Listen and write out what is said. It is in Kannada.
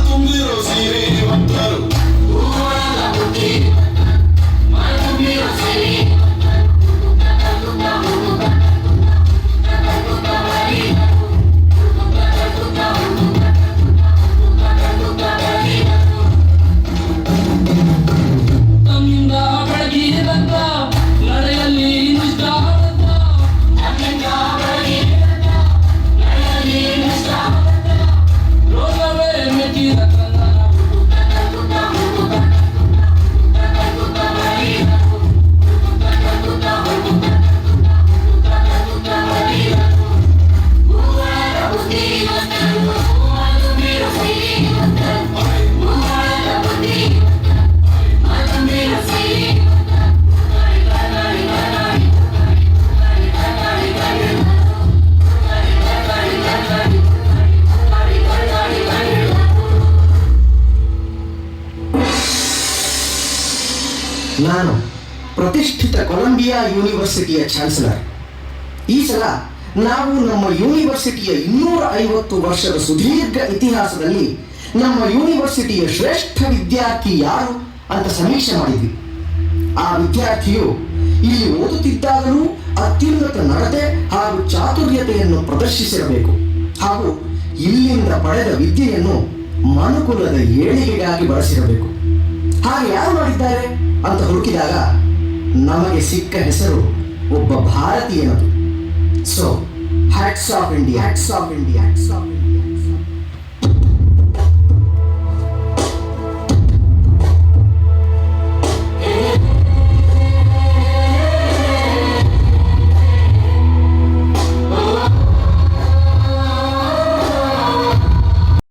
ತುಂಬಿರೋ ಶ್ರೀಮಂತರು ನಾನು ಪ್ರತಿಷ್ಠಿತ ಕೊಲಂಬಿಯಾ ಯೂನಿವರ್ಸಿಟಿಯ ಚಾನ್ಸಲರ್. ಈ ಸಲ ನಾವು ನಮ್ಮ ಯೂನಿವರ್ಸಿಟಿಯ 250 ವರ್ಷದ ಸುದೀರ್ಘ ಇತಿಹಾಸದಲ್ಲಿ ನಮ್ಮ ಯೂನಿವರ್ಸಿಟಿಯ ಶ್ರೇಷ್ಠ ವಿದ್ಯಾರ್ಥಿ ಯಾರು ಅಂತ ಸಮೀಕ್ಷೆ ಮಾಡಿದ್ವಿ. ಆ ವಿದ್ಯಾರ್ಥಿಯು ಇಲ್ಲಿ ಓದುತ್ತಿದ್ದಾಗಲೂ ಅತ್ಯುನ್ನತ ನಡತೆ ಹಾಗೂ ಚಾತುರ್ಯತೆಯನ್ನು ಪ್ರದರ್ಶಿಸಿರಬೇಕು ಹಾಗೂ ಇಲ್ಲಿಂದ ಪಡೆದ ವಿದ್ಯೆಯನ್ನು ಮನುಕುಲದ ಏಳಿಗೆಗಾಗಿ ಬಳಸಿರಬೇಕು. ಹಾಗೆ ಯಾರು ಮಾಡಿದ್ದಾರೆ ಅಂತ ಹುಡುಕಿದಾಗ ನಮಗೆ ಸಿಕ್ಕ ಹೆಸರು ಒಬ್ಬ ಭಾರತೀಯನದು. So hats off India, hats off India, hats of